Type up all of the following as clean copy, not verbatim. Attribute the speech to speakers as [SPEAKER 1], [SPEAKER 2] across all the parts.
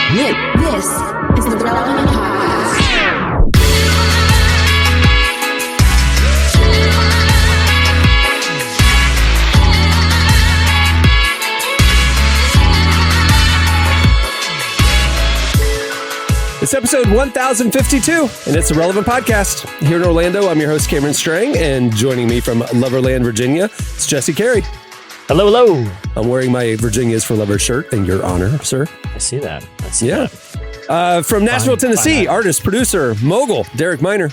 [SPEAKER 1] This is the Relevant Podcast.
[SPEAKER 2] It's episode 1052, and it's the Relevant Podcast. Here in Orlando, I'm your host, Cameron Strang, and joining me from Loverland, Virginia, it's Jesse Carey.
[SPEAKER 3] Hello, hello.
[SPEAKER 2] I'm wearing my Virginia's for Lover shirt in your honor, sir.
[SPEAKER 3] I see that.
[SPEAKER 2] From Nashville, Tennessee, artist, producer, mogul, Derek Miner.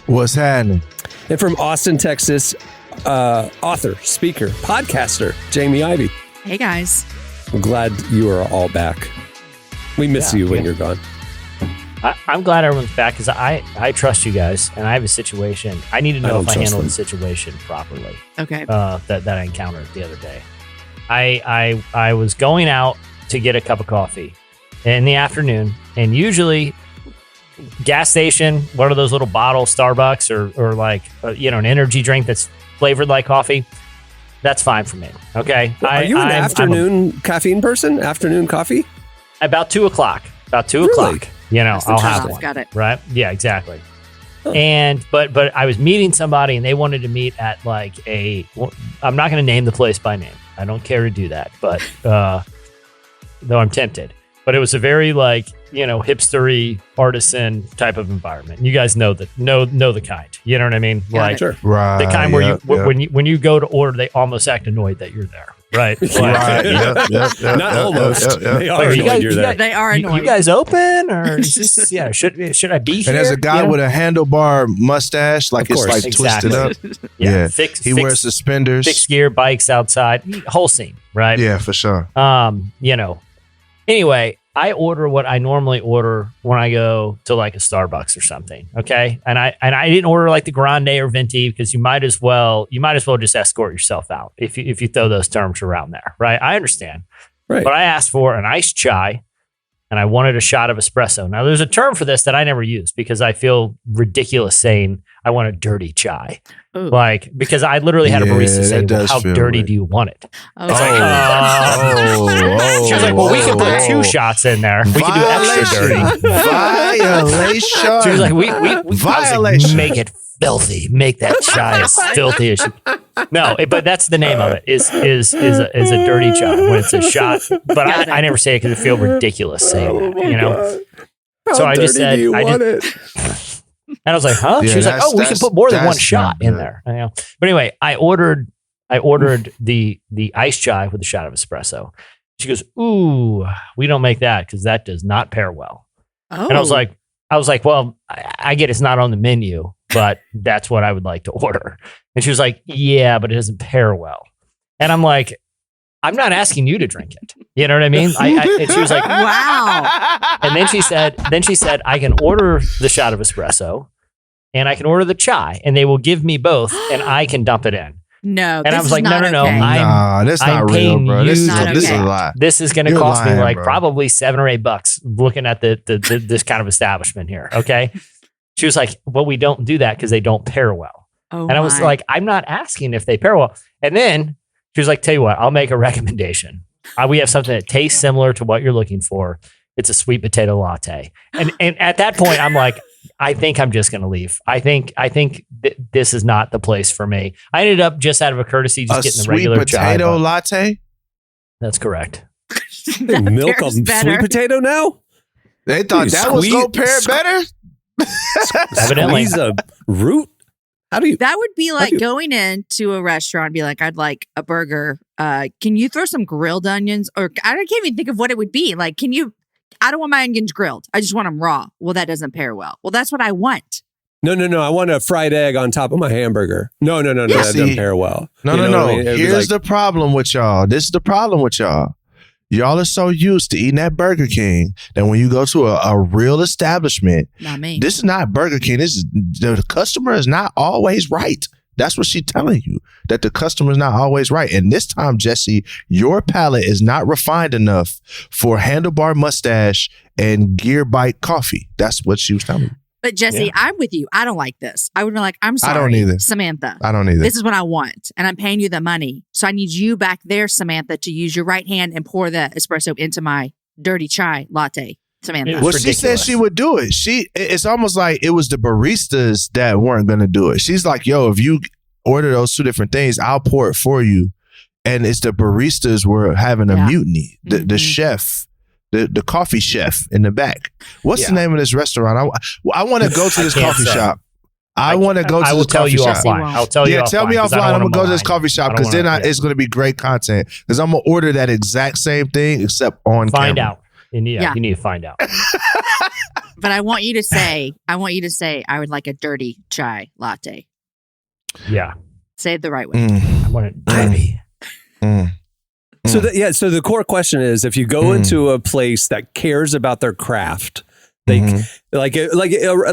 [SPEAKER 4] What's happening?
[SPEAKER 2] And from Austin, Texas, author, speaker, podcaster, Jamie Ivey.
[SPEAKER 5] Hey, guys.
[SPEAKER 2] I'm glad you are all back. We miss you when you're gone.
[SPEAKER 3] I'm glad everyone's back because I trust you guys, and I have a situation. I need to know if I handled the situation properly.
[SPEAKER 5] Okay.
[SPEAKER 3] That I encountered the other day. I was going out to get a cup of coffee in the afternoon, and usually gas station, one of those little bottle Starbucks or like an energy drink that's flavored like coffee. That's fine for me. Okay.
[SPEAKER 2] Are you an afternoon caffeine person? Afternoon coffee?
[SPEAKER 3] About 2 o'clock. About 2
[SPEAKER 2] Really?
[SPEAKER 3] o'clock. I'll have one.
[SPEAKER 5] Got it.
[SPEAKER 3] Right? Yeah, exactly.
[SPEAKER 2] Huh.
[SPEAKER 3] And but I was meeting somebody, and they wanted to meet at I'm not going to name the place by name. I don't care to do that, but though I'm tempted. But it was a very hipstery artisan type of environment. You guys know the kind. You know what I mean?
[SPEAKER 2] Sure.
[SPEAKER 4] Right.
[SPEAKER 3] The kind where when you go to order, they almost act annoyed that you're there. Right.
[SPEAKER 4] Right.
[SPEAKER 2] Not almost. They are annoyed you're there.
[SPEAKER 5] They are annoying.
[SPEAKER 3] You guys open, or is this, should I be here?
[SPEAKER 4] And there's a guy with a handlebar mustache,
[SPEAKER 2] Of course.
[SPEAKER 4] twisted up.
[SPEAKER 3] Yeah.
[SPEAKER 4] He wears suspenders.
[SPEAKER 3] Fixed gear, bikes outside, whole scene, right?
[SPEAKER 4] Yeah, for sure.
[SPEAKER 3] Anyway, I order what I normally order when I go to like a Starbucks or something. Okay. And I didn't order like the grande or venti because you might as well just escort yourself out if you throw those terms around there. Right. I understand.
[SPEAKER 2] Right.
[SPEAKER 3] But I asked for an iced chai and I wanted a shot of espresso. Now there's a term for this that I never use because I feel ridiculous saying I want a dirty chai.
[SPEAKER 5] Ooh.
[SPEAKER 3] Because I literally had a barista say,
[SPEAKER 4] that
[SPEAKER 3] how
[SPEAKER 4] does
[SPEAKER 3] dirty
[SPEAKER 4] feel
[SPEAKER 3] do you want it?
[SPEAKER 5] Oh.
[SPEAKER 3] It's like, she was like, well, we can put 2 shots in there. We can do extra dirty.
[SPEAKER 4] Violation.
[SPEAKER 3] She was like, we
[SPEAKER 4] Violation.
[SPEAKER 3] make it filthy. Make that chai as filthy as you. No, but that's the name of it. Is a dirty chai when it's a shot. But I never say it because it feels ridiculous saying that. So I just said, and I was like, huh?
[SPEAKER 4] Yeah,
[SPEAKER 3] she was like, oh, we can put more than one shot in there. But anyway, I ordered the iced chai with a shot of espresso. She goes, ooh, we don't make that because that does not pair well.
[SPEAKER 5] Oh.
[SPEAKER 3] And I was like, well, I get it's not on the menu, but that's what I would like to order. And she was like, yeah, but it doesn't pair well. And I'm like, I'm not asking you to drink it. You know what I mean? And she was like,
[SPEAKER 5] wow.
[SPEAKER 3] And then she said, I can order the shot of espresso and I can order the chai and they will give me both and I can dump it in.
[SPEAKER 5] No.
[SPEAKER 3] And I was like, no.
[SPEAKER 5] Okay.
[SPEAKER 4] That's not
[SPEAKER 3] I'm
[SPEAKER 4] real,
[SPEAKER 3] paying
[SPEAKER 4] bro.
[SPEAKER 3] you
[SPEAKER 4] This is
[SPEAKER 5] not
[SPEAKER 4] a
[SPEAKER 5] okay.
[SPEAKER 4] lie.
[SPEAKER 3] This is going to
[SPEAKER 4] You're
[SPEAKER 3] cost me
[SPEAKER 4] lying, bro.
[SPEAKER 3] probably $7 or $8 looking at this kind of establishment here. Okay. She was like, well, we don't do that because they don't pair well.
[SPEAKER 5] Oh,
[SPEAKER 3] and I was
[SPEAKER 5] my.
[SPEAKER 3] like, I'm not asking if they pair well. And then she was like, tell you what, I'll make a recommendation. We have something that tastes similar to what you're looking for. It's a sweet potato latte. And at that point, I'm like, I think I'm just going to leave. I think this is not the place for me. I ended up just out of a courtesy, just getting the regular chai.
[SPEAKER 4] Sweet potato latte?
[SPEAKER 3] That's correct.
[SPEAKER 5] That
[SPEAKER 2] Milk
[SPEAKER 5] pairs
[SPEAKER 2] a
[SPEAKER 5] better.
[SPEAKER 2] sweet potato now?
[SPEAKER 4] They thought that was going to pair better?
[SPEAKER 3] Evidently.
[SPEAKER 2] Squeeze a root? How do you?
[SPEAKER 5] That would be like
[SPEAKER 2] do you-
[SPEAKER 5] going into a restaurant and be like, I'd like a burger. Can you throw some grilled onions? Or I can't even think of what it would be. Like, I don't want my onions grilled. I just want them raw. Well, that doesn't pair well. Well, that's what I want.
[SPEAKER 2] No. I want a fried egg on top of my hamburger. No.
[SPEAKER 4] Yeah,
[SPEAKER 2] That doesn't
[SPEAKER 4] see.
[SPEAKER 2] pair well.
[SPEAKER 4] No.
[SPEAKER 2] You know what I mean? It was
[SPEAKER 4] Here's the problem with y'all. This is the problem with y'all. Y'all are so used to eating at Burger King that when you go to a real establishment,
[SPEAKER 5] Not me.
[SPEAKER 4] this is not Burger King. The customer is not always right. That's what she's telling you, that the customer is not always right. And this time, Jesse, your palate is not refined enough for handlebar mustache and gear bike coffee. That's what she was telling me.
[SPEAKER 5] But Jesse, I'm with you. I don't like this. I would be like, I'm sorry.
[SPEAKER 4] I don't either.
[SPEAKER 5] Samantha.
[SPEAKER 4] I don't either.
[SPEAKER 5] This is what I want. And I'm paying you the money. So I need you back there, Samantha, to use your right hand and pour the espresso into my dirty chai latte, Samantha.
[SPEAKER 3] It
[SPEAKER 4] Well,
[SPEAKER 3] was
[SPEAKER 4] she said
[SPEAKER 3] ridiculous.
[SPEAKER 4] she would do it. It's almost like it was the baristas that weren't going to do it. She's like, yo, if you order those two different things, I'll pour it for you. And it's the baristas were having a
[SPEAKER 5] Yeah.
[SPEAKER 4] mutiny. The
[SPEAKER 5] Mhm.
[SPEAKER 4] chef, the coffee chef in the back. What's the name of this restaurant? I want to go to this
[SPEAKER 3] I can't
[SPEAKER 4] coffee
[SPEAKER 3] say.
[SPEAKER 4] shop. I want to go to
[SPEAKER 3] I will
[SPEAKER 4] this
[SPEAKER 3] tell
[SPEAKER 4] coffee
[SPEAKER 3] you
[SPEAKER 4] shop.
[SPEAKER 3] offline. I'll tell you
[SPEAKER 4] Yeah,
[SPEAKER 3] offline.
[SPEAKER 4] tell me
[SPEAKER 3] 'cause I
[SPEAKER 4] offline.
[SPEAKER 3] don't
[SPEAKER 4] I'm
[SPEAKER 3] wanna
[SPEAKER 4] gonna go to this
[SPEAKER 3] malign.
[SPEAKER 4] coffee shop
[SPEAKER 3] I don't
[SPEAKER 4] because then
[SPEAKER 3] wanna-
[SPEAKER 4] it's gonna be great content. Because I'm gonna order that exact same thing except on
[SPEAKER 3] Find
[SPEAKER 4] camera.
[SPEAKER 3] out. You need to find out.
[SPEAKER 5] But I want you to say, I would like a dirty chai latte.
[SPEAKER 3] Yeah.
[SPEAKER 5] Say it the right way.
[SPEAKER 4] Mm,
[SPEAKER 3] I want it dirty.
[SPEAKER 4] mm.
[SPEAKER 2] So so the core question is, if you go into a place that cares about their craft,
[SPEAKER 4] Mhm.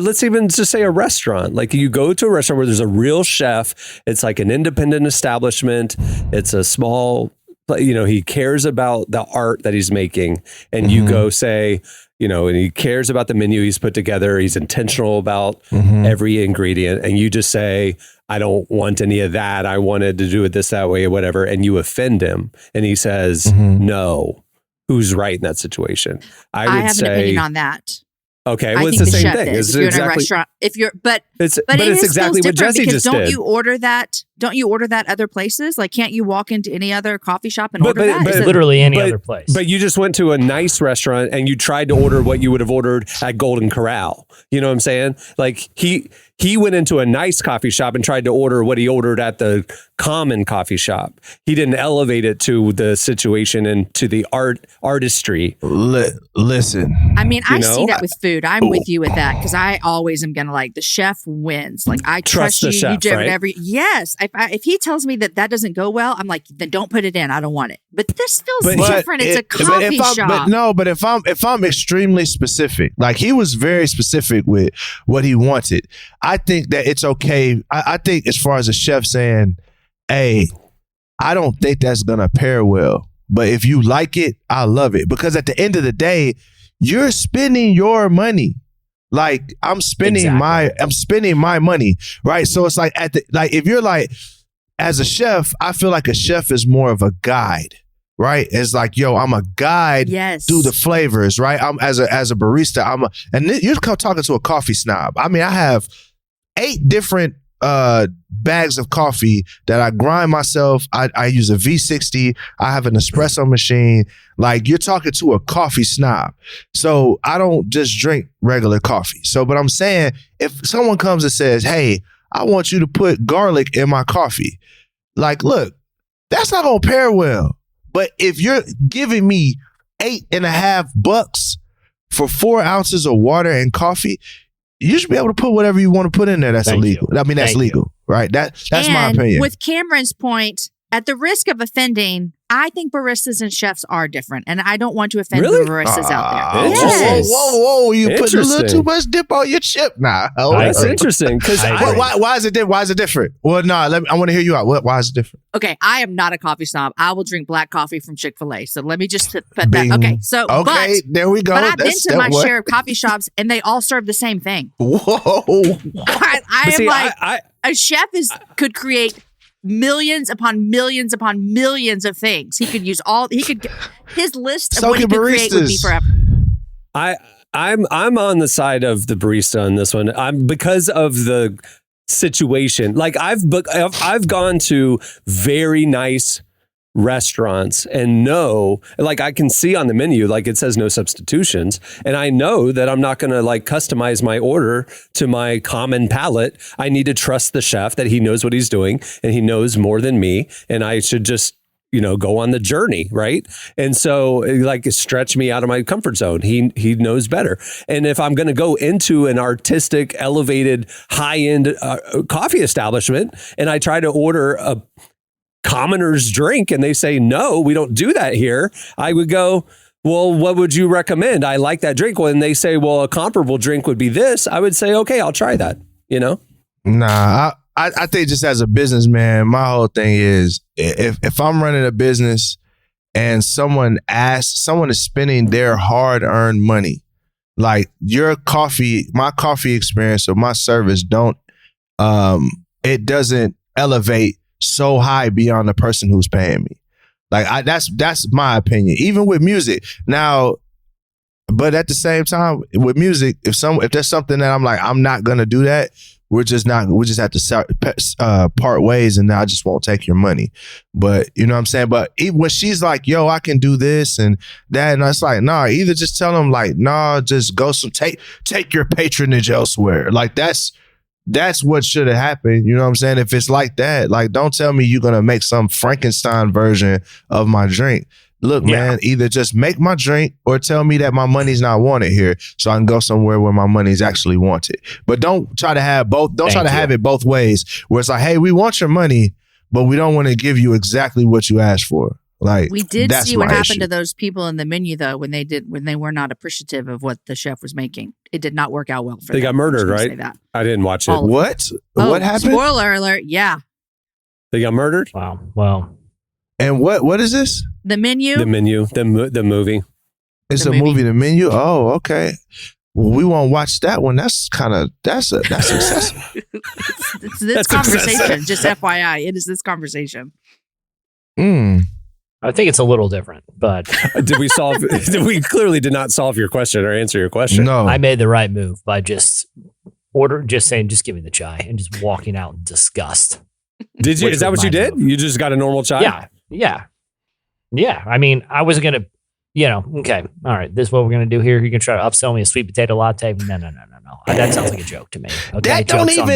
[SPEAKER 2] let's even just say a restaurant. Like you go to a restaurant where there's a real chef. It's like an independent establishment. It's a small, he cares about the art that he's making. And you go say, and he cares about the menu he's put together. He's intentional about every ingredient. And you just say, I don't want any of that. I wanted to do it that way, or whatever. And you offend him. And he says, no. Who's right in that situation?
[SPEAKER 5] I
[SPEAKER 2] would
[SPEAKER 5] have
[SPEAKER 2] say,
[SPEAKER 5] an opinion on that.
[SPEAKER 2] okay,
[SPEAKER 5] I
[SPEAKER 2] well,
[SPEAKER 5] think
[SPEAKER 2] it's the
[SPEAKER 5] the
[SPEAKER 2] same
[SPEAKER 5] chef
[SPEAKER 2] thing.
[SPEAKER 5] is.
[SPEAKER 2] It's
[SPEAKER 5] If you're in a
[SPEAKER 2] exactly,
[SPEAKER 5] restaurant, but
[SPEAKER 2] it's
[SPEAKER 5] it
[SPEAKER 2] exactly
[SPEAKER 5] is
[SPEAKER 2] what
[SPEAKER 5] different
[SPEAKER 2] Jesse
[SPEAKER 5] because
[SPEAKER 2] just
[SPEAKER 5] don't
[SPEAKER 2] did.
[SPEAKER 5] you order that? Don't you order that other places? Like, can't you walk into any other coffee shop and order that?
[SPEAKER 2] but
[SPEAKER 5] Is it-
[SPEAKER 3] Literally any other place.
[SPEAKER 2] But you just went to a nice restaurant and you tried to order what you would have ordered at Golden Corral. You know what I'm saying? Like he went into a nice coffee shop and tried to order what he ordered at the common coffee shop. He didn't elevate it to the situation and to the artistry.
[SPEAKER 4] Listen,
[SPEAKER 5] I mean, I see
[SPEAKER 2] know?
[SPEAKER 5] that with food. I'm with you with that because I always am gonna like the chef wins. Like I
[SPEAKER 2] Trust
[SPEAKER 5] trust
[SPEAKER 2] the
[SPEAKER 5] you.
[SPEAKER 2] chef,
[SPEAKER 5] You do
[SPEAKER 2] right?
[SPEAKER 5] whatever. Yes. If he tells me that doesn't go well, I'm like, then don't put it in. I don't want it. But this feels different. It's a coffee shop.
[SPEAKER 4] But if I'm extremely specific, like he was very specific with what he wanted, I think that it's okay. I think as far as a chef saying, hey, I don't think that's gonna pair well. But if you like it, I love it. Because at the end of the day, you're spending your money. Like I'm spending my money, right? So it's like if you're like, as a chef, I feel like a chef is more of a guide, right? It's like, yo, I'm a guide
[SPEAKER 5] Yes.
[SPEAKER 4] through the flavors, right? I'm as a barista, you're talking to a coffee snob. I mean, I have 8 different bags of coffee that I grind myself. I use a V60. I have an espresso machine. Like you're talking to a coffee snob. So I don't just drink regular coffee. So, but I'm saying if someone comes and says, hey, I want you to put garlic in my coffee. Like, look, that's not gonna pair well. But if you're giving me $8.50 for 4 ounces of water and coffee, you should be able to put whatever you want to put in there. That's
[SPEAKER 3] Thank
[SPEAKER 4] illegal.
[SPEAKER 3] you.
[SPEAKER 4] I mean, that's
[SPEAKER 3] Thank
[SPEAKER 4] legal, right? That's my
[SPEAKER 5] And
[SPEAKER 4] opinion.
[SPEAKER 5] with Cameron's point, at the risk of offending, I think baristas and chefs are different, and I don't want to offend
[SPEAKER 2] Really?
[SPEAKER 5] the baristas out there.
[SPEAKER 2] Interesting.
[SPEAKER 4] Whoa! You put a little
[SPEAKER 2] Interesting.
[SPEAKER 4] too much dip on your chip now.
[SPEAKER 2] That's interesting because
[SPEAKER 3] I agree.
[SPEAKER 4] Why is it different? Why is it different? Well, no, I want to hear you out. Why is it different?
[SPEAKER 5] Okay, I am not a coffee snob. I will drink black coffee from Chick-fil-A. So let me just put that.
[SPEAKER 4] Bing.
[SPEAKER 5] Okay, so
[SPEAKER 4] Okay, there we go.
[SPEAKER 5] but I've been
[SPEAKER 4] That's
[SPEAKER 5] to my
[SPEAKER 4] what-
[SPEAKER 5] share of coffee shops, and they all serve the same thing.
[SPEAKER 4] Whoa!
[SPEAKER 5] I
[SPEAKER 2] But
[SPEAKER 5] am
[SPEAKER 2] see,
[SPEAKER 5] like
[SPEAKER 2] I
[SPEAKER 5] a chef could create millions upon millions upon millions of things. He could use his list of
[SPEAKER 4] So
[SPEAKER 5] what he
[SPEAKER 4] can
[SPEAKER 5] could create would be
[SPEAKER 4] baristas.
[SPEAKER 5] forever.
[SPEAKER 2] I'm on the side of the barista on this one. I'm because of the situation. Like I've gone to very nice restaurants and know, like I can see on the menu, like it says no substitutions. And I know that I'm not going to like customize my order to my common palate. I need to trust the chef that he knows what he's doing and he knows more than me. And I should just, go on the journey. Right. And so like stretch me out of my comfort zone. He knows better. And if I'm going to go into an artistic, elevated, high-end coffee establishment and I try to order a commoner's drink and they say, no, we don't do that here, I would go, well, what would you recommend? I like that drink. When they say, well, a comparable drink would be this, I would say, okay, I'll try that,
[SPEAKER 4] Nah, I think just as a businessman, my whole thing is if I'm running a business and someone is spending their hard-earned money, like my coffee experience or my service it doesn't elevate so high beyond the person who's paying me. Like that's my opinion. Even with music. Now, But at the same time, with music, if there's something that I'm like, I'm not gonna do that, we just have to part ways, and I just won't take your money. But you know what I'm saying? But even when she's like, yo, I can do this and that, and it's like, nah, either just tell them like, nah, just go take your patronage elsewhere. Like that's what should have happened. You know what I'm saying? If it's like that, like, don't tell me you're gonna make some Frankenstein version of my drink. Look, man, either just make my drink or tell me that my money's not wanted here so I can go somewhere where my money's actually wanted. But don't try to have both. Don't try to have it both ways where it's like, hey, we want your money, but we don't want to give you exactly what you asked for. Like,
[SPEAKER 5] we did
[SPEAKER 4] that's
[SPEAKER 5] see what
[SPEAKER 4] my
[SPEAKER 5] happened
[SPEAKER 4] issue.
[SPEAKER 5] to those people in the menu, though, when they were not appreciative of what the chef was making. It did not work out well for them.
[SPEAKER 2] They got murdered,
[SPEAKER 5] I'm just
[SPEAKER 2] right?
[SPEAKER 5] gonna say that.
[SPEAKER 2] I didn't watch it.
[SPEAKER 5] All of
[SPEAKER 4] What? What happened?
[SPEAKER 5] Spoiler alert. Yeah.
[SPEAKER 2] They got murdered?
[SPEAKER 3] Wow. Well,
[SPEAKER 4] And what is this?
[SPEAKER 5] The menu.
[SPEAKER 2] The menu, the movie.
[SPEAKER 4] It's
[SPEAKER 5] The
[SPEAKER 4] a movie, The Menu. Oh, okay. Well, we won't watch that one. That's excessive.
[SPEAKER 5] It's this
[SPEAKER 2] That's
[SPEAKER 5] conversation. Just FYI, it is this conversation.
[SPEAKER 3] I think it's a little different, but
[SPEAKER 2] We clearly did not solve your question or answer your question.
[SPEAKER 4] No.
[SPEAKER 3] I made the right move by just saying, just give me the chai and just walking out in disgust.
[SPEAKER 2] Did you?
[SPEAKER 3] Which
[SPEAKER 2] Is that
[SPEAKER 3] was
[SPEAKER 2] what you
[SPEAKER 3] my
[SPEAKER 2] did?
[SPEAKER 3] move.
[SPEAKER 2] You just got a normal chai?
[SPEAKER 3] Yeah. I mean, I wasn't going to, okay. All right. This is what we're going to do here. You can try to upsell me a sweet potato latte. No. That sounds like a joke to me. Okay.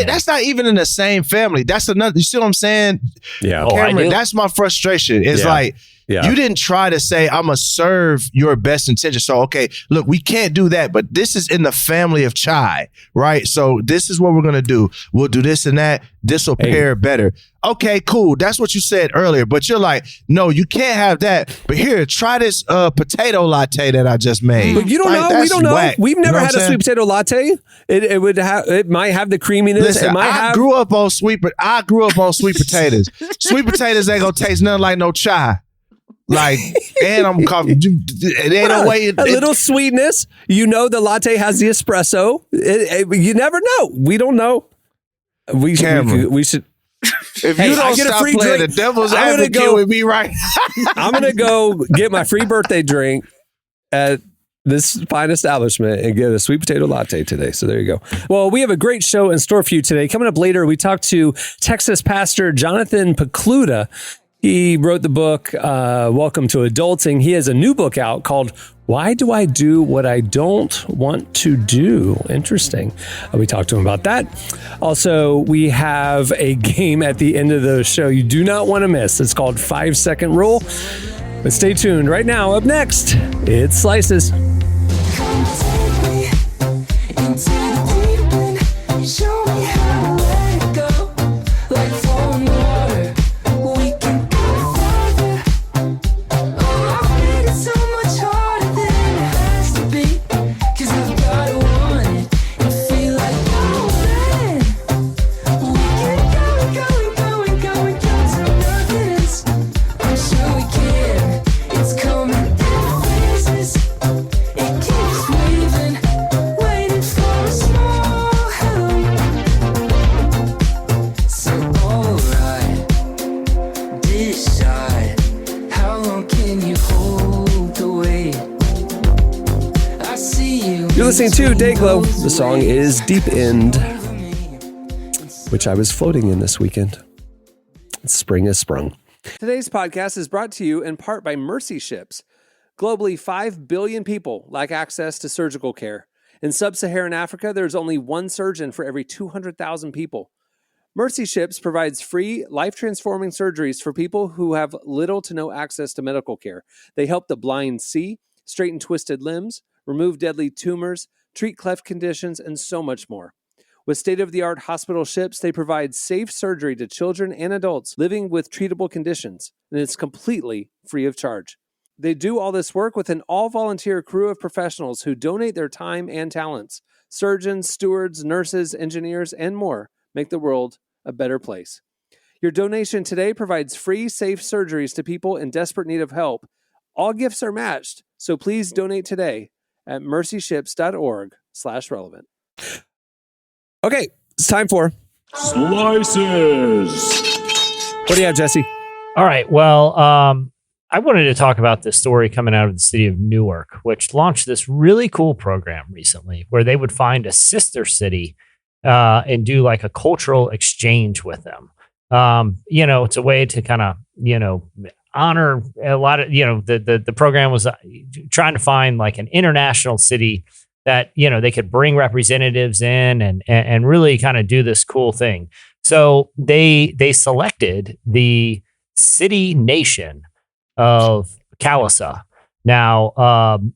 [SPEAKER 4] That's not even in the same family. That's another, you see what I'm saying?
[SPEAKER 2] Yeah.
[SPEAKER 3] Oh, I
[SPEAKER 4] Cameron,
[SPEAKER 3] do?
[SPEAKER 4] that's my frustration. It's like,
[SPEAKER 2] Yeah.
[SPEAKER 4] you didn't try to say, I'm going to serve your best intention. So, okay, look, we can't do that, but this is in the family of chai, right? So this is what we're going to do. We'll do this and that. This will pair better. Okay, cool. That's what you said earlier, but you're like, no, you can't have that. But here, try this potato latte that I just made.
[SPEAKER 2] But you don't
[SPEAKER 4] Like,
[SPEAKER 2] know. We
[SPEAKER 4] that's
[SPEAKER 2] don't know.
[SPEAKER 4] whack.
[SPEAKER 2] We've
[SPEAKER 4] You know
[SPEAKER 2] never
[SPEAKER 4] what
[SPEAKER 2] had
[SPEAKER 4] I'm
[SPEAKER 2] a
[SPEAKER 4] saying?
[SPEAKER 2] sweet potato latte. It might have the creaminess.
[SPEAKER 4] Listen,
[SPEAKER 2] it might
[SPEAKER 4] I
[SPEAKER 2] have.
[SPEAKER 4] grew up on sweet potatoes. Sweet potatoes ain't gonna taste nothing like no chai. Like, and I'm coughing. It ain't no way.
[SPEAKER 2] A little sweetness. You know, the latte has the espresso. You never know. We don't know. We should.
[SPEAKER 4] If
[SPEAKER 2] Hey,
[SPEAKER 4] you
[SPEAKER 2] I
[SPEAKER 4] don't
[SPEAKER 2] get a
[SPEAKER 4] stop
[SPEAKER 2] free
[SPEAKER 4] playing
[SPEAKER 2] drink.
[SPEAKER 4] the devil's
[SPEAKER 2] I'm gonna
[SPEAKER 4] advocate
[SPEAKER 2] go-
[SPEAKER 4] with me right
[SPEAKER 2] I'm gonna go get my free birthday drink at this fine establishment and get a sweet potato latte today. So there you go. Well, we have a great show in store for you today. Coming up later, we talk to Texas pastor Jonathan Pokluda. He wrote the book, Welcome to Adulting. He has a new book out called Why Do I Do What I Don't Want to Do? Interesting. We talked to him about that. Also, we have a game at the end of the show you do not want to miss. It's called 5 Second Rule. But stay tuned. Right now, up next, it's Slices.
[SPEAKER 6] Come take me into the deep end. Show me how to let it go. Like flowing water, we can go farther. Oh, I made it so much harder than it has to be. 'Cause I've gotta want it and feel like going. We can go till nothing else. I'm sure we can. It's coming in phases. It keeps moving, waiting for a small help. So alright, decide how long can you hold the weight? I see you.
[SPEAKER 2] You're listening to Dayglow. The song is Deep End, which I was floating in this weekend. Spring has sprung. Today's podcast is brought to you in part by Mercy Ships. Globally, 5 billion people lack access to surgical care. In sub-Saharan Africa, there's only one surgeon for every 200,000 people. Mercy Ships provides free, life-transforming surgeries for people who have little to no access to medical care. They help the blind see, straighten twisted limbs, remove deadly tumors, treat cleft conditions, and so much more. With state-of-the-art hospital ships, they provide safe surgery to children and adults living with treatable conditions, and it's completely free of charge. They do all this work with an all-volunteer crew of professionals who donate their time and talents. Surgeons, stewards, nurses, engineers, and more make the world a better place. Your donation today provides free, safe surgeries to people in desperate need of help. All gifts are matched, so please donate today at mercyships.org/relevant. Okay, it's time for
[SPEAKER 7] Slices.
[SPEAKER 2] What do you have, Jesse?
[SPEAKER 3] All right. Well, I wanted to talk about this story coming out of the city of Newark, which launched this really cool program recently where they would find a sister city and do like a cultural exchange with them. It's a way to kind of, honor a lot of, the program was trying to find like an international city that, they could bring representatives in and really kind of do this cool thing. So they selected the city nation of Calasa. Now,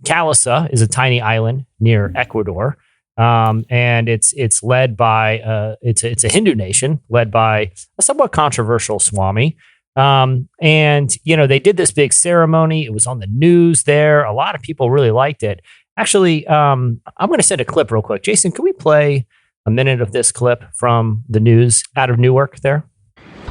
[SPEAKER 3] Calasa is a tiny island near Ecuador. And it's led by it's a Hindu nation led by a somewhat controversial Swami. They did this big ceremony. It was on the news there. A lot of people really liked it. Actually, I'm going to send a clip real quick. Jason, can we play a minute of this clip from the news out of Newark there?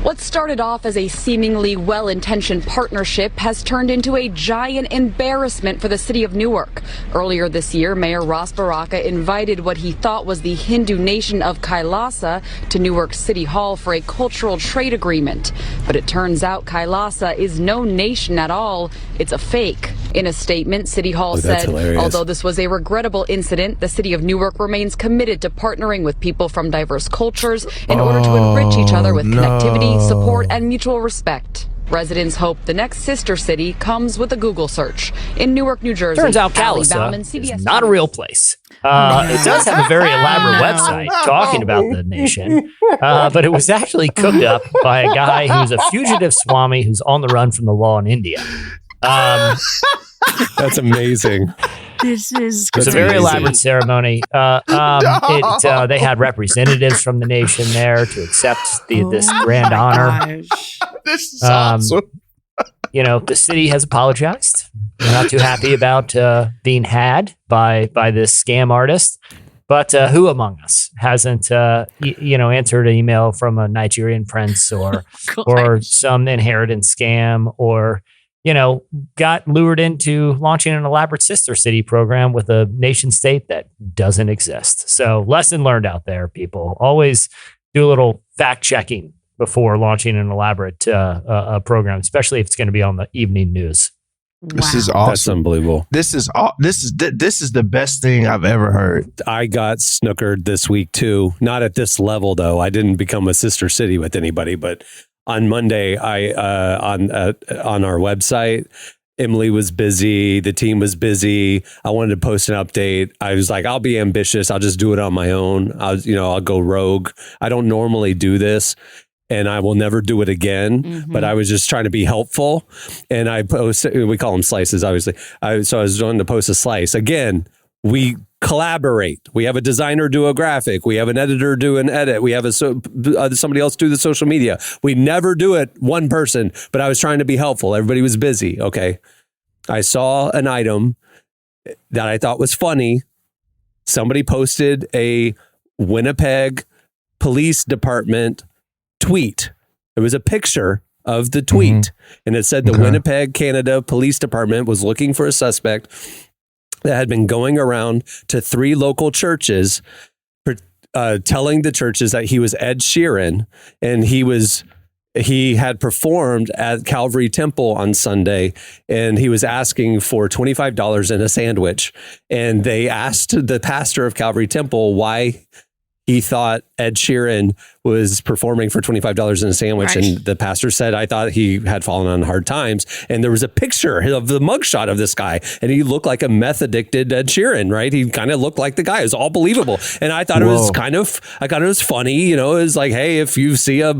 [SPEAKER 7] What started off as a seemingly well-intentioned partnership has turned into a giant embarrassment for the city of Newark. Earlier this year, Mayor Ras Baraka invited what he thought was the Hindu nation of Kailasa to Newark City Hall for a cultural trade agreement. But it turns out Kailasa is no nation at all. It's a fake. In a statement, City Hall said, although this was a regrettable incident, the city of Newark remains committed to partnering with people from diverse cultures in order to enrich each other with connectivity, support, and mutual respect. Residents hope the next sister city comes with a Google search. In Newark, New Jersey,
[SPEAKER 3] turns out Calasa is not a real place. It does have a very elaborate website talking about the nation, but it was actually cooked up by a guy who's a fugitive Swami who's on the run from the law in India.
[SPEAKER 2] That's amazing.
[SPEAKER 5] This is
[SPEAKER 3] It's a very elaborate ceremony. They had representatives from the nation there to accept this grand honor.
[SPEAKER 4] This is awesome.
[SPEAKER 3] The city has apologized. They're not too happy about being had by this scam artist. But who among us hasn't, answered an email from a Nigerian prince or some inheritance scam or got lured into launching an elaborate sister city program with a nation state that doesn't exist. So lesson learned out there, people. Always do a little fact checking before launching an elaborate program, especially if it's going to be on the evening news.
[SPEAKER 4] This is awesome.
[SPEAKER 2] That's unbelievable.
[SPEAKER 4] This is the best thing I've ever heard.
[SPEAKER 2] I got snookered this week too. Not at this level though. I didn't become a sister city with anybody, but on Monday, on our website, Emily was busy. The team was busy. I wanted to post an update. I was like, I'll be ambitious. I'll just do it on my own. I'll go rogue. I don't normally do this, and I will never do it again. Mm-hmm. But I was just trying to be helpful, and I posted. We call them slices, obviously. So I was wanting to post a slice again. We collaborate. We have a designer do a graphic. We have an editor do an edit. We have somebody else do the social media. We never do it one person, but I was trying to be helpful. Everybody was busy. Okay. I saw an item that I thought was funny. Somebody posted a Winnipeg Police Department tweet. It was a picture of the tweet, and it said the Winnipeg, Canada Police Department was looking for a suspect that had been going around to 3 local churches, telling the churches that he was Ed Sheeran, and he had performed at Calvary Temple on Sunday, and he was asking for $25 and a sandwich. And they asked the pastor of Calvary Temple why he thought Ed Sheeran was performing for $25 in a sandwich. Right. And the pastor said, I thought he had fallen on hard times. And there was a picture of the mugshot of this guy. And he looked like a meth addicted Ed Sheeran, right? He kind of looked like the guy. It was all believable. And I thought it was I thought it was funny. It was like, hey, if you see a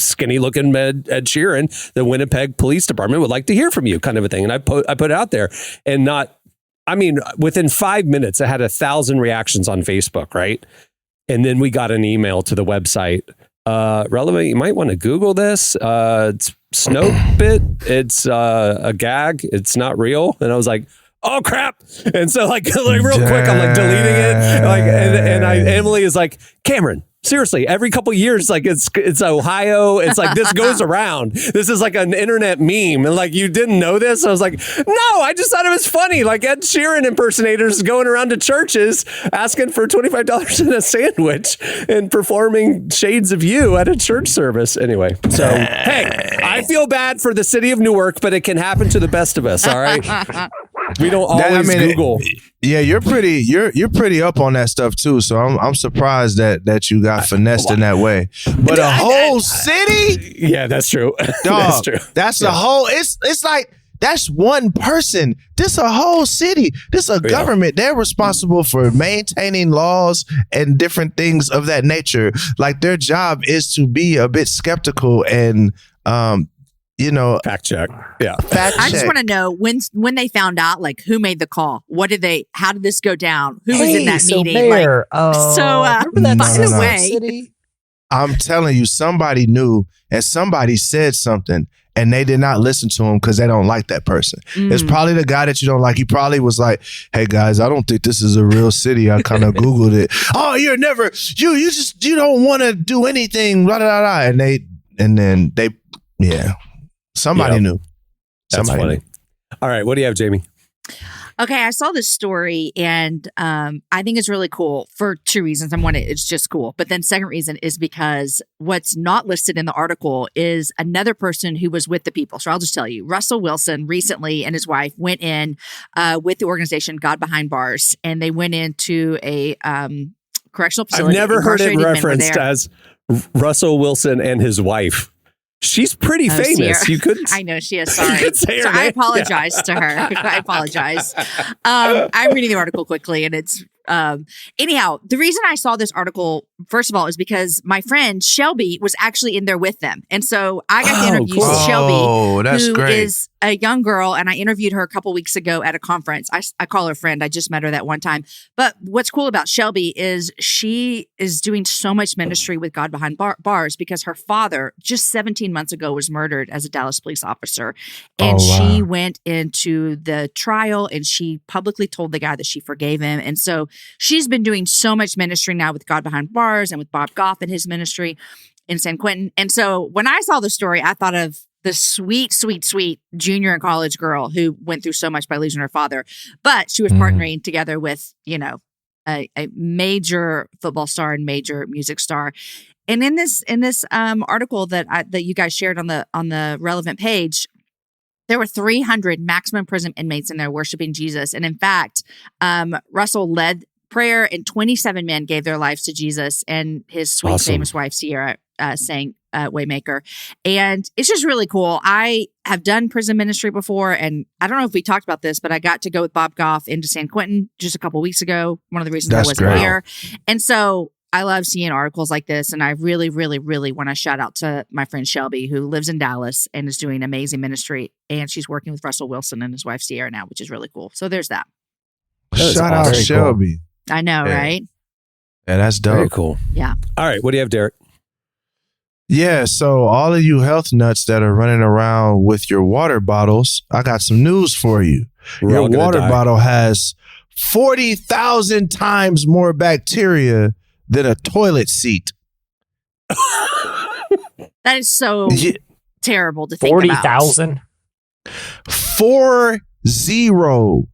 [SPEAKER 2] skinny looking Ed Sheeran, the Winnipeg Police Department would like to hear from you, kind of a thing. And I put it out there, and within 5 minutes, it had 1,000 reactions on Facebook, right? And then we got an email to the website. Relevant, you might want to Google this. It's Snopit. It's a gag. It's not real. And I was like, oh crap. And so like real quick, I'm like deleting it. Like, and Emily is like, Cameron, seriously, every couple years, like it's Ohio. It's like this goes around. This is like an internet meme. And like, you didn't know this? I was like, no, I just thought it was funny. Like Ed Sheeran impersonators going around to churches asking for $25 in a sandwich and performing Shades of You at a church service. Anyway, so hey, I feel bad for the city of Newark, but it can happen to the best of us. All right. We don't always Google.
[SPEAKER 4] Yeah, you're pretty up on that stuff too. So I'm surprised that you got finessed in that way. But a whole city?
[SPEAKER 2] Yeah, that's true.
[SPEAKER 4] Dog,
[SPEAKER 2] that's true.
[SPEAKER 4] That's a whole. It's like that's one person. This a whole city. This a government. They're responsible for maintaining laws and different things of that nature. Like their job is to be a bit skeptical and
[SPEAKER 2] fact check. Yeah.
[SPEAKER 5] I just want to know when they found out, like, who made the call? How did this go down? Who was in that meeting?
[SPEAKER 3] Mayor,
[SPEAKER 5] Remember that by the way.
[SPEAKER 4] I'm telling you, somebody knew and somebody said something and they did not listen to him because they don't like that person. It's probably the guy that you don't like. He probably was like, hey guys, I don't think this is a real city. I kind of Googled it. Oh, you don't want to do anything. Blah, blah, blah. And then they somebody knew.
[SPEAKER 2] That's funny. All right. What do you have, Jamie?
[SPEAKER 5] Okay, I saw this story and I think it's really cool for two reasons. It's just cool. But then second reason is because what's not listed in the article is another person who was with the people. So I'll just tell you, Russell Wilson recently and his wife went in with the organization God Behind Bars, and they went into a correctional facility.
[SPEAKER 2] I've never heard it referenced as Russell Wilson and his wife. She's pretty famous.
[SPEAKER 5] Sierra.
[SPEAKER 2] You could.
[SPEAKER 5] I know she is. Sorry.
[SPEAKER 2] You could say her
[SPEAKER 5] so
[SPEAKER 2] name.
[SPEAKER 5] I apologize to her. I apologize. I'm reading the article quickly, and it's anyhow. The reason I saw this article, first of all, is because my friend Shelby was actually in there with them, and so I got to interview Shelby,
[SPEAKER 4] that's
[SPEAKER 5] who
[SPEAKER 4] great.
[SPEAKER 5] is a young girl, and I interviewed her a couple weeks ago at a conference. I call her friend. I just met her that one time. But what's cool about Shelby is she is doing so much ministry with God Behind Bars because her father, just 17 months ago, was murdered as a Dallas police officer. And she went into the trial and she publicly told the guy that she forgave him. And so she's been doing so much ministry now with God Behind Bars and with Bob Goff and his ministry in San Quentin. And so when I saw the story, I thought of the sweet, sweet, sweet junior and college girl who went through so much by losing her father. But she was partnering together with, a major football star and major music star. And in this article that you guys shared on the relevant page, there were 300 maximum prison inmates in there worshiping Jesus. And in fact, Russell led prayer and 27 men gave their lives to Jesus, and his sweet, famous wife, Sierra, sang Waymaker. And it's just really cool. I have done prison ministry before, and I don't know if we talked about this, but I got to go with Bob Goff into San Quentin just a couple weeks ago. One of the reasons I wasn't here. And so I love seeing articles like this, and I really, really, really want to shout out to my friend Shelby, who lives in Dallas and is doing amazing ministry, and she's working with Russell Wilson and his wife Sierra now, which is really cool. So there's that.
[SPEAKER 4] Shout out Shelby.
[SPEAKER 5] I know, right?
[SPEAKER 4] Yeah, that's dope.
[SPEAKER 2] Very cool.
[SPEAKER 5] Yeah.
[SPEAKER 2] All right. What do you have, Derek?
[SPEAKER 4] Yeah, so all of you health nuts that are running around with your water bottles, I got some news for you. Your water bottle has 40,000 times more bacteria than a toilet seat.
[SPEAKER 5] That is so terrible to think about.
[SPEAKER 3] 40,000?
[SPEAKER 4] 40,000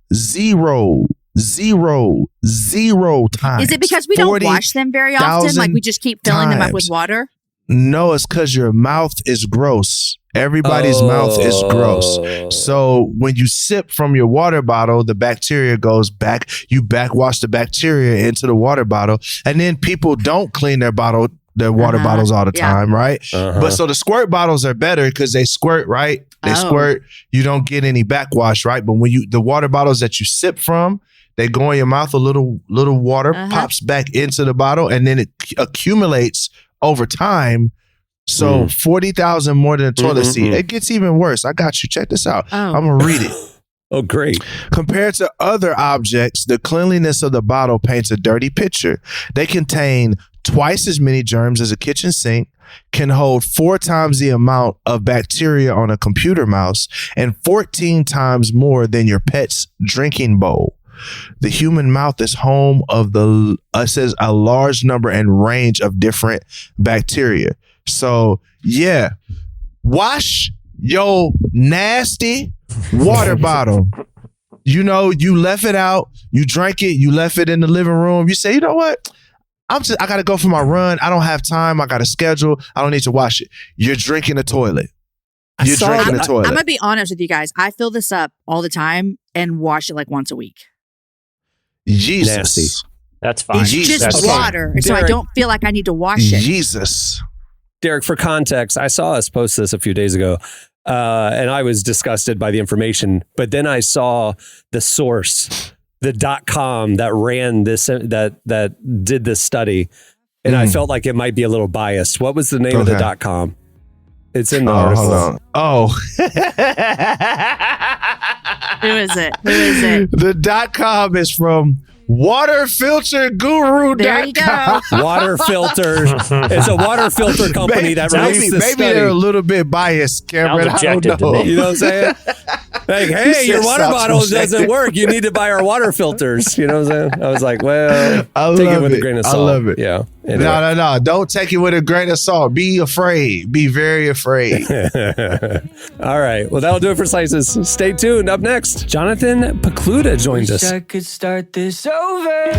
[SPEAKER 4] times.
[SPEAKER 5] Is it because we don't wash them very often? Like we just keep filling them up with water?
[SPEAKER 4] No, it's because your mouth is gross. Everybody's mouth is gross. So when you sip from your water bottle, the bacteria goes back. You backwash the bacteria into the water bottle. And then people don't clean their water bottles all the time, right? But so the squirt bottles are better because they squirt, right? They squirt. You don't get any backwash, right? But when the water bottles that you sip from, they go in your mouth, a little water pops back into the bottle, and then it accumulates over time. So 40,000 more than a toilet seat. It gets even worse. I got you. Check this out. I'm going to read it.
[SPEAKER 2] Oh, great.
[SPEAKER 4] Compared to other objects, the cleanliness of the bottle paints a dirty picture. They contain twice as many germs as a kitchen sink, can hold 4 times the amount of bacteria on a computer mouse, and 14 times more than your pet's drinking bowl. The human mouth is home of says a large number and range of different bacteria. So yeah, wash your nasty water bottle. You know, you left it out, you drank it, you left it in the living room. You say, you know what? I got to go for my run. I don't have time. I got a schedule. I don't need to wash it. You're drinking the toilet. You're drinking the toilet.
[SPEAKER 5] I'm going to be honest with you guys. I fill this up all the time and wash it like once a week.
[SPEAKER 4] Jesus.
[SPEAKER 2] Nasty.
[SPEAKER 3] That's fine.
[SPEAKER 4] Jesus.
[SPEAKER 5] Just water. So I
[SPEAKER 2] Derek.
[SPEAKER 5] don't feel like I need to wash it.
[SPEAKER 4] Jesus.
[SPEAKER 2] Derek, for context, I saw us post this a few days ago, and I was disgusted by the information. But then I saw the source, the .com that ran this, that did this study, and I felt like it might be a little biased. What was the name of the .com? It's in the article.
[SPEAKER 4] Hold on. Oh.
[SPEAKER 5] Who is it?
[SPEAKER 4] The .com is from waterfilterguru.com.
[SPEAKER 5] There you go.
[SPEAKER 2] Water filter. It's a water filter company that released this
[SPEAKER 4] maybe
[SPEAKER 2] study.
[SPEAKER 4] they're a little bit biased, Cameron.
[SPEAKER 3] Sounds
[SPEAKER 4] I don't
[SPEAKER 3] objective to
[SPEAKER 4] know.
[SPEAKER 3] me.
[SPEAKER 2] You know what I'm saying? Like, hey, your
[SPEAKER 4] said
[SPEAKER 2] water
[SPEAKER 4] sounds
[SPEAKER 2] bottle doesn't
[SPEAKER 4] objective.
[SPEAKER 2] work. You need to buy our water filters. You know what I'm saying? I was like, well,
[SPEAKER 4] I
[SPEAKER 2] take it
[SPEAKER 4] love
[SPEAKER 2] with a
[SPEAKER 4] it.
[SPEAKER 2] grain of
[SPEAKER 4] I
[SPEAKER 2] salt.
[SPEAKER 4] love it.
[SPEAKER 2] Yeah. Anyway.
[SPEAKER 4] No. Don't take it with a grain of salt. Be afraid. Be very afraid.
[SPEAKER 2] All right. Well, that'll do it for Slices. Stay tuned. Up next, Jonathan Pokluda joins us.
[SPEAKER 6] I could start this over.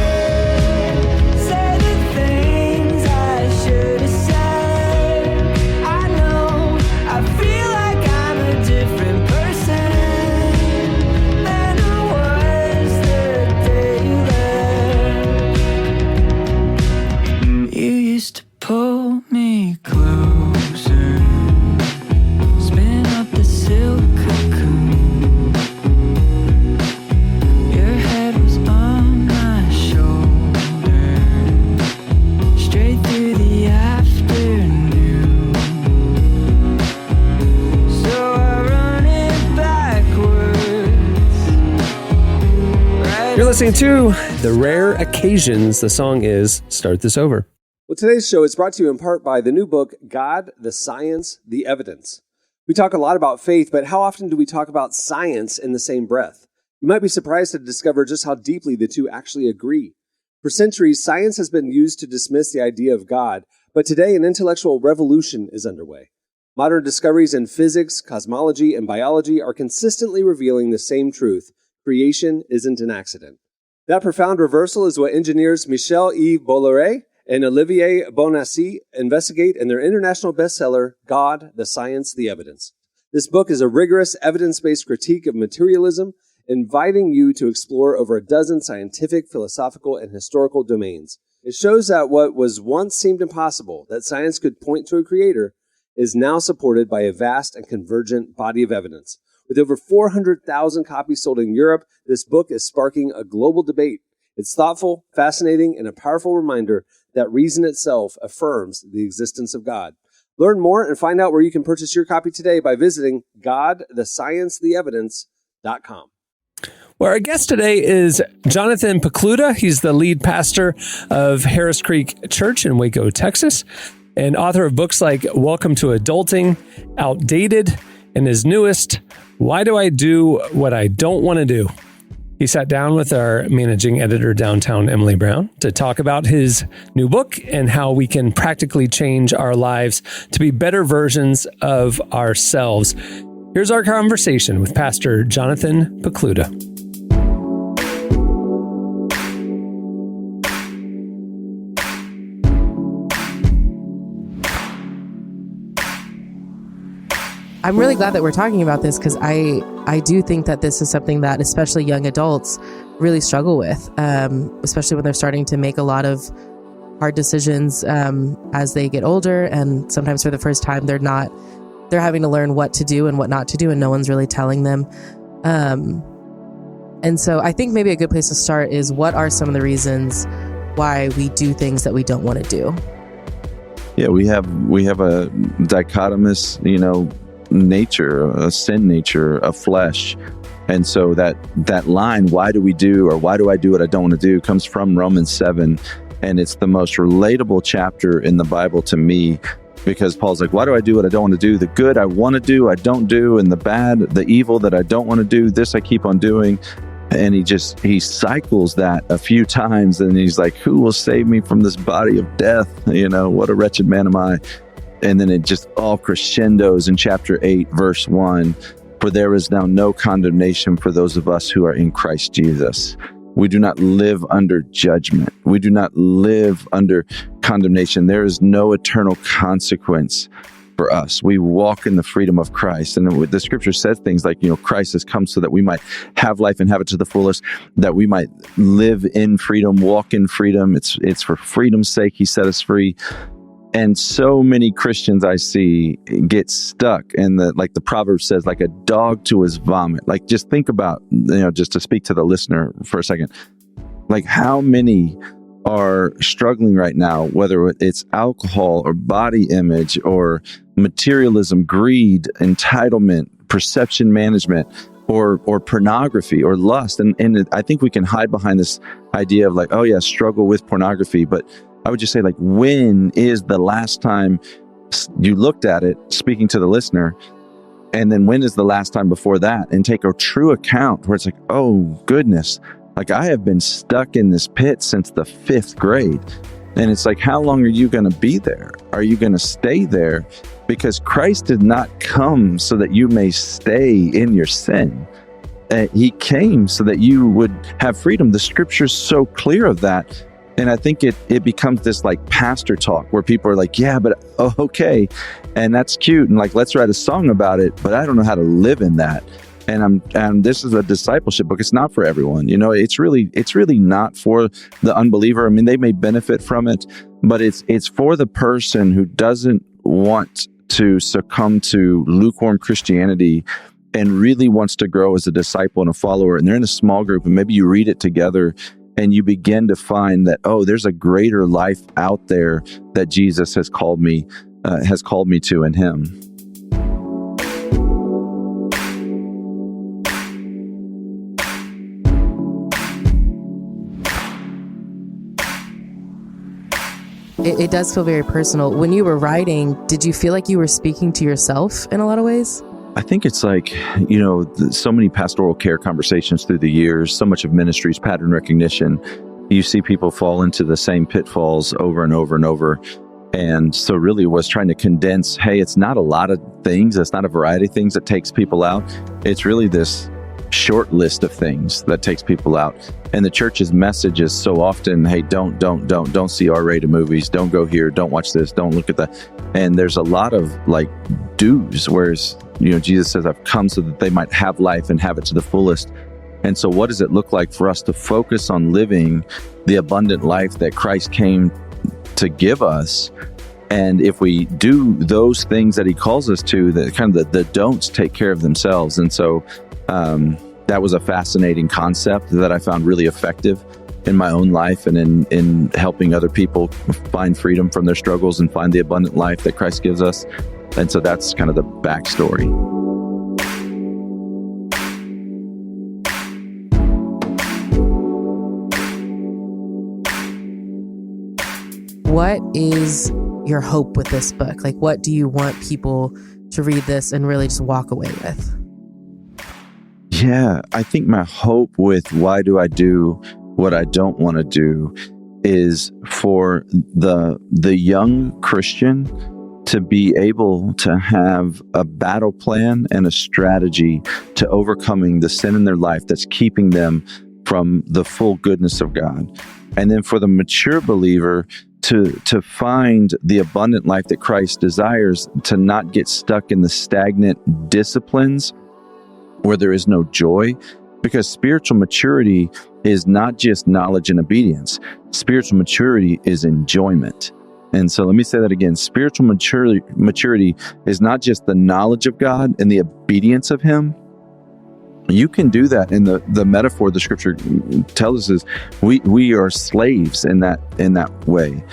[SPEAKER 6] Say the things I should have said. I know I feel like I'm a different person than I was the day you left. You used to pull me closer, spin up the silk cocoon. Your head was on my shoulder, straight through the afternoon. So I run it backwards. Right.
[SPEAKER 2] You're listening to The Rare Occasions. The song is Start This Over. Well, today's show is brought to you in part by the new book, God, the Science, the Evidence. We talk a lot about faith, but how often do we talk about science in the same breath? You might be surprised to discover just how deeply the two actually agree. For centuries, science has been used to dismiss the idea of God, but today an intellectual revolution is underway. Modern discoveries in physics, cosmology, and biology are consistently revealing the same truth: creation isn't an accident. That profound reversal is what engineers Michel-Yves Bolloré and Olivier Bonassi investigate in their international bestseller, God, the Science, the Evidence. This book is a rigorous, evidence-based critique of materialism, inviting you to explore over a dozen scientific, philosophical, and historical domains. It shows that what was once seemed impossible, that science could point to a creator, is now supported by a vast and convergent body of evidence. With over 400,000 copies sold in Europe, this book is sparking a global debate. It's thoughtful, fascinating, and a powerful reminder that reason itself affirms the existence of God. Learn more and find out where you can purchase your copy today by visiting godthesciencetheevidence.com. Well, our guest today is Jonathan Pokluda. He's the lead pastor of Harris Creek Church in Waco, Texas, and author of books like Welcome to Adulting, Outdated, and his newest, Why Do I Do What I Don't Want to Do? He sat down with our managing editor downtown, Emily Brown, to talk about his new book and how we can practically change our lives to be better versions of ourselves. Here's our conversation with Pastor Jonathan Pokluda.
[SPEAKER 8] I'm really glad that we're talking about this because I do think that this is something that especially young adults really struggle with, especially when they're starting to make a lot of hard decisions as they get older. And sometimes for the first time, they're having to learn what to do and what not to do, and no one's really telling them. And so I think maybe a good place to start is, what are some of the reasons why we do things that we don't want to do?
[SPEAKER 9] Yeah, we have a dichotomous, nature, a sin nature, a flesh. And so that line, why do I do what I don't want to do, comes from Romans 7. And it's the most relatable chapter in the Bible to me, because Paul's like, why do I do what I don't want to do? The good I want to do, I don't do. And the bad, the evil that I don't want to do, this I keep on doing. And he cycles that a few times. And he's like, who will save me from this body of death? What a wretched man am I? And then it just all crescendos in chapter 8, verse 1. For there is now no condemnation for those of us who are in Christ Jesus. We do not live under judgment. We do not live under condemnation. There is no eternal consequence for us. We walk in the freedom of Christ. And the scripture says things like, Christ has come so that we might have life and have it to the fullest, that we might live in freedom, walk in freedom. It's for freedom's sake he set us free. And so many Christians I see get stuck in like the proverb says, like a dog to his vomit. Like, just think about, just to speak to the listener for a second, like how many are struggling right now, whether it's alcohol or body image or materialism, greed, entitlement, perception management, or pornography or lust. And I think we can hide behind this idea of like, oh yeah, struggle with pornography. But I would just say, like, when is the last time you looked at it, speaking to the listener, and then when is the last time before that, and take a true account where it's like, oh goodness, like I have been stuck in this pit since the 5th grade. And it's like, how long are you going to be there? Are you going to stay there? Because Christ did not come so that you may stay in your sin. He came so that you would have freedom. The scripture's so clear of that. And I think it becomes this like pastor talk where people are like, yeah, but okay. And that's cute. And like, let's write a song about it, but I don't know how to live in that. And this is a discipleship book. It's not for everyone. It's really not for the unbeliever. I mean, they may benefit from it, but it's for the person who doesn't want to succumb to lukewarm Christianity and really wants to grow as a disciple and a follower. And they're in a small group, and maybe you read it together and you begin to find that, oh, there's a greater life out there that Jesus has called me to in him.
[SPEAKER 8] It does feel very personal. When you were writing, did you feel like you were speaking to yourself in a lot of ways?
[SPEAKER 9] I think it's like, so many pastoral care conversations through the years, so much of ministry's pattern recognition. You see people fall into the same pitfalls over and over and over. And so really was trying to condense, hey, it's not a lot of things. It's not a variety of things that takes people out. It's really this short list of things that takes people out. And the church's message is so often, hey, don't see R-rated movies. Don't go here. Don't watch this. Don't look at that. And there's a lot of like do's, whereas, Jesus says, I've come so that they might have life and have it to the fullest. And so what does it look like for us to focus on living the abundant life that Christ came to give us? And if we do those things that he calls us to, the don'ts take care of themselves. And so that was a fascinating concept that I found really effective in my own life and in helping other people find freedom from their struggles and find the abundant life that Christ gives us. And so that's kind of the backstory.
[SPEAKER 8] What is your hope with this book? Like, what do you want people to read this and really just walk away with?
[SPEAKER 9] Yeah, I think my hope with why do I do what I don't want to do is for the young Christian to be able to have a battle plan and a strategy to overcoming the sin in their life that's keeping them from the full goodness of God. And then for the mature believer to find the abundant life that Christ desires, to not get stuck in the stagnant disciplines where there is no joy, because spiritual maturity is not just knowledge and obedience. Spiritual maturity is enjoyment. And so let me say that again. Spiritual maturity is not just the knowledge of God and the obedience of him. You can do that. In the metaphor the scripture tells us is we are slaves in that way.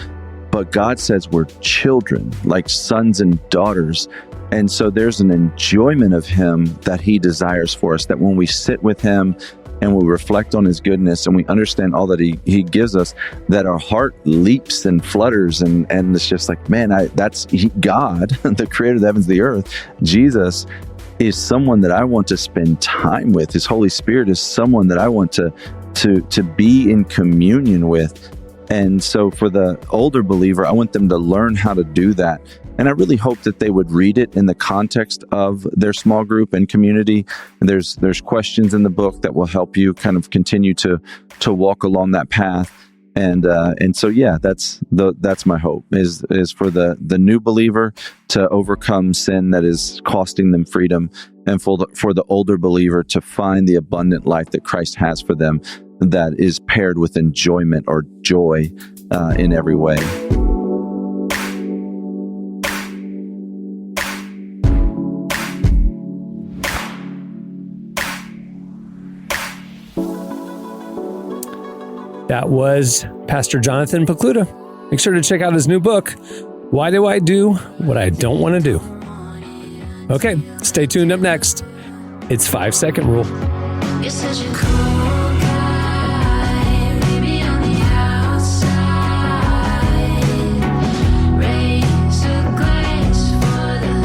[SPEAKER 9] But God says we're children, like sons and daughters. And so there's an enjoyment of him that he desires for us, that when we sit with him and we reflect on his goodness and we understand all that he gives us, that our heart leaps and flutters and it's just like, man, that's God, the creator of the heavens and the earth. Jesus is someone that I want to spend time with. His Holy Spirit is someone that I want to be in communion with. And so for the older believer, I want them to learn how to do that. And I really hope that they would read it in the context of their small group and community. And there's questions in the book that will help you kind of continue to walk along that path. And so, yeah, that's my hope is for the new believer to overcome sin that is costing them freedom, and for the older believer to find the abundant life that Christ has for them, that is paired with enjoyment or joy in every way.
[SPEAKER 2] That was Pastor Jonathan Pokluda. Make sure to check out his new book, Why Do I Do What I Don't Want to Do? Okay, stay tuned. Up next, it's 5 Second Rule.
[SPEAKER 6] You're such a cool guy, maybe on the outside. Raise a glass for the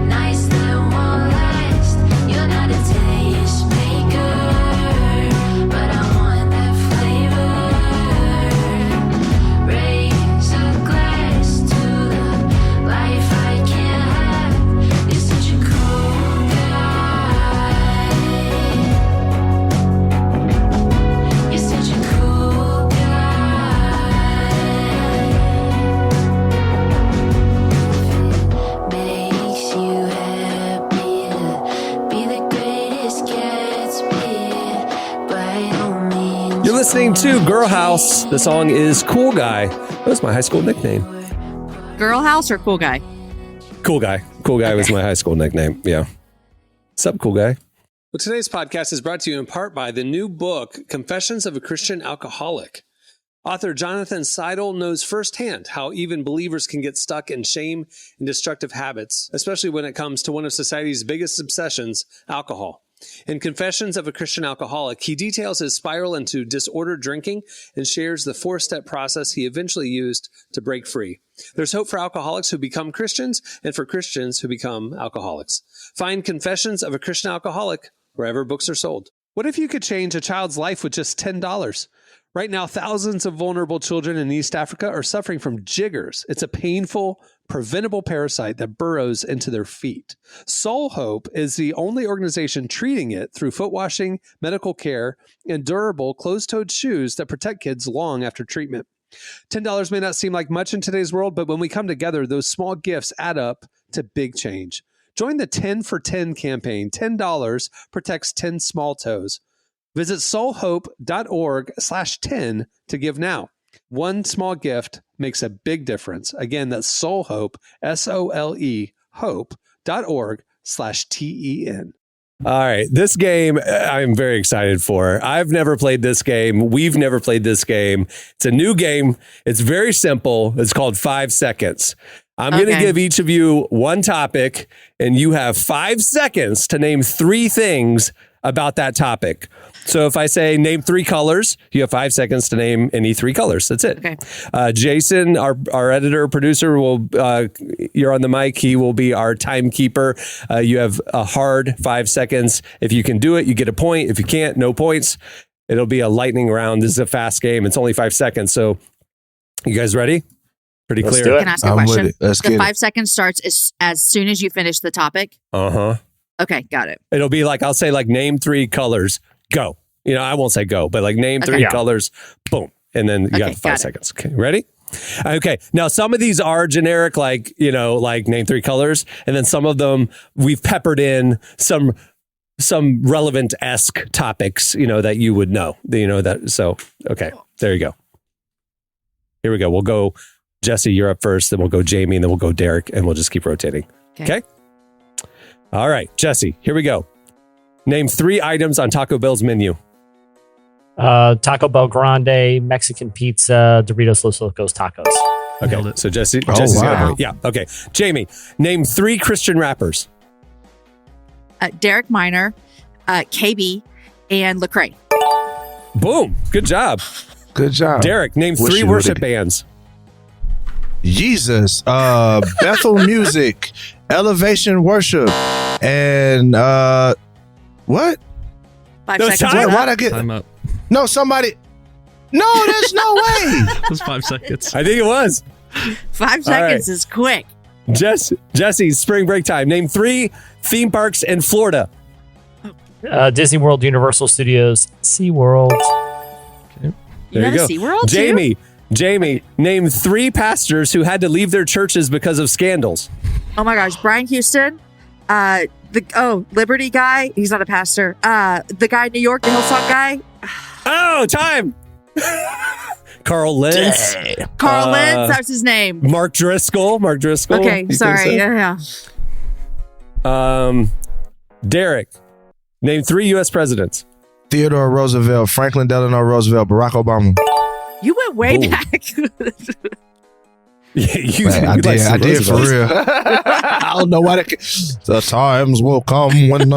[SPEAKER 6] nights that won't last. You're not a taste maker, but I want that flavor. Raise a glass to the life I can't have. You're such a cool guy. You're such a cool guy. Makes you happy to be the greatest Gatsby. By all means.
[SPEAKER 2] You're listening to Girl House. The song is Cool Guy. That was my high school nickname.
[SPEAKER 5] Girl house or cool guy?
[SPEAKER 2] Cool Guy. Cool Guy was my high school nickname. Yeah. What's up, cool guy? Well, today's podcast is brought to you in part by the new book, Confessions of a Christian Alcoholic. Author Jonathan Seidel knows firsthand how even believers can get stuck in shame and destructive habits, especially when it comes to one of society's biggest obsessions, alcohol. In Confessions of a Christian Alcoholic, he details his spiral into disordered drinking and shares the 4-step process he eventually used to break free. There's hope for alcoholics who become Christians and for Christians who become alcoholics. Find Confessions of a Christian Alcoholic wherever books are sold. What if you could change a child's life with just $10? Right now, thousands of vulnerable children in East Africa are suffering from jiggers. It's a painful, preventable parasite that burrows into their feet. Soul Hope is the only organization treating it through foot washing, medical care, and durable closed-toed shoes that protect kids long after treatment. $10 may not seem like much in today's world, but when we come together, those small gifts add up to big change. Join the 10 for 10 campaign. $10 protects 10 small toes. Visit soulhope.org/10 to give now. One small gift makes a big difference. Again, that's soulhope, SOLE, hope.org/TEN. All right. This game I'm very excited for. I've never played this game. We've never played this game. It's a new game. It's very simple. It's called 5 Seconds. I'm going to give each of you one topic, and you have 5 seconds to name 3 things about that topic. So if I say name 3 colors, you have 5 seconds to name any 3 colors. That's it.
[SPEAKER 5] Okay.
[SPEAKER 2] Jason, our editor, producer, you're on the mic. He will be our timekeeper. You have a hard 5 seconds. If you can do it, you get a point. If you can't, no points. It'll be a lightning round. This is a fast game. It's only 5 seconds. So you guys ready? Pretty
[SPEAKER 3] Let's
[SPEAKER 2] clear.
[SPEAKER 3] do it.
[SPEAKER 5] Can I ask a
[SPEAKER 4] I'm
[SPEAKER 5] question?
[SPEAKER 4] with it. Let's
[SPEAKER 5] The
[SPEAKER 4] get
[SPEAKER 5] 5
[SPEAKER 4] it.
[SPEAKER 5] seconds starts as soon as you finish the topic.
[SPEAKER 2] Uh-huh.
[SPEAKER 5] Okay, got it.
[SPEAKER 2] It'll be like, I'll say like name 3 colors, go. You know, I won't say go, but like name 3
[SPEAKER 3] Yeah.
[SPEAKER 2] colors, boom. And then you got 5
[SPEAKER 5] got it.
[SPEAKER 2] seconds. Okay, ready? Okay. Now, some of these are generic, like, you know, like name 3 colors. And then some of them we've peppered in some relevant-esque topics, you know, that you would know. You know that. So, okay, there you go. Here we go. We'll go, Jesse, you're up first. Then we'll go Jamie, and then we'll go Derek, and we'll just keep rotating. Okay? All right, Jesse, here we go. Name 3 items on Taco Bell's menu.
[SPEAKER 3] Taco Bell Grande, Mexican pizza, Doritos Los Locos Tacos.
[SPEAKER 2] Okay, so Jesse's
[SPEAKER 4] wow.
[SPEAKER 2] got it. Yeah, okay. Jamie, name 3 Christian rappers.
[SPEAKER 5] Derek Minor, KB, and Lecrae.
[SPEAKER 2] Boom. Good job.
[SPEAKER 4] Good job.
[SPEAKER 2] Derek, name
[SPEAKER 4] Wish
[SPEAKER 2] 3
[SPEAKER 4] you
[SPEAKER 2] worship
[SPEAKER 4] would've-
[SPEAKER 2] bands.
[SPEAKER 4] Jesus, Bethel Music, Elevation Worship, and what?
[SPEAKER 5] 5
[SPEAKER 2] No,
[SPEAKER 5] seconds.
[SPEAKER 2] time.
[SPEAKER 5] is up.
[SPEAKER 4] Why'd I get?
[SPEAKER 10] Time up.
[SPEAKER 4] No, somebody. No, there's no way.
[SPEAKER 10] It was 5 seconds.
[SPEAKER 2] I think it was.
[SPEAKER 5] 5
[SPEAKER 2] All right.
[SPEAKER 5] seconds is quick.
[SPEAKER 2] Jesse, spring break time. Name 3 theme parks in Florida.
[SPEAKER 3] Disney World, Universal Studios, SeaWorld.
[SPEAKER 5] You
[SPEAKER 2] There
[SPEAKER 5] have
[SPEAKER 2] you
[SPEAKER 5] a
[SPEAKER 2] go.
[SPEAKER 5] SeaWorld too?
[SPEAKER 2] Jamie, name 3 pastors who had to leave their churches because of scandals.
[SPEAKER 5] Oh my gosh, Brian Houston, Liberty guy. He's not a pastor. The guy in New York, the Hillsong guy,
[SPEAKER 2] Oh, time. Carl Lentz.
[SPEAKER 5] Carl Lentz. That was his name.
[SPEAKER 2] Mark Driscoll.
[SPEAKER 5] Okay,
[SPEAKER 2] you could
[SPEAKER 5] sorry.
[SPEAKER 2] say.
[SPEAKER 5] Yeah.
[SPEAKER 2] Derek, name 3 U.S. presidents.
[SPEAKER 4] Theodore Roosevelt, Franklin Delano Roosevelt, Barack Obama.
[SPEAKER 5] You went way
[SPEAKER 2] Boom.
[SPEAKER 5] back.
[SPEAKER 2] Yeah, you
[SPEAKER 4] I
[SPEAKER 2] like
[SPEAKER 4] did.
[SPEAKER 2] some
[SPEAKER 4] I did for
[SPEAKER 2] Roosevelts.
[SPEAKER 4] real. I don't know why. The times will come when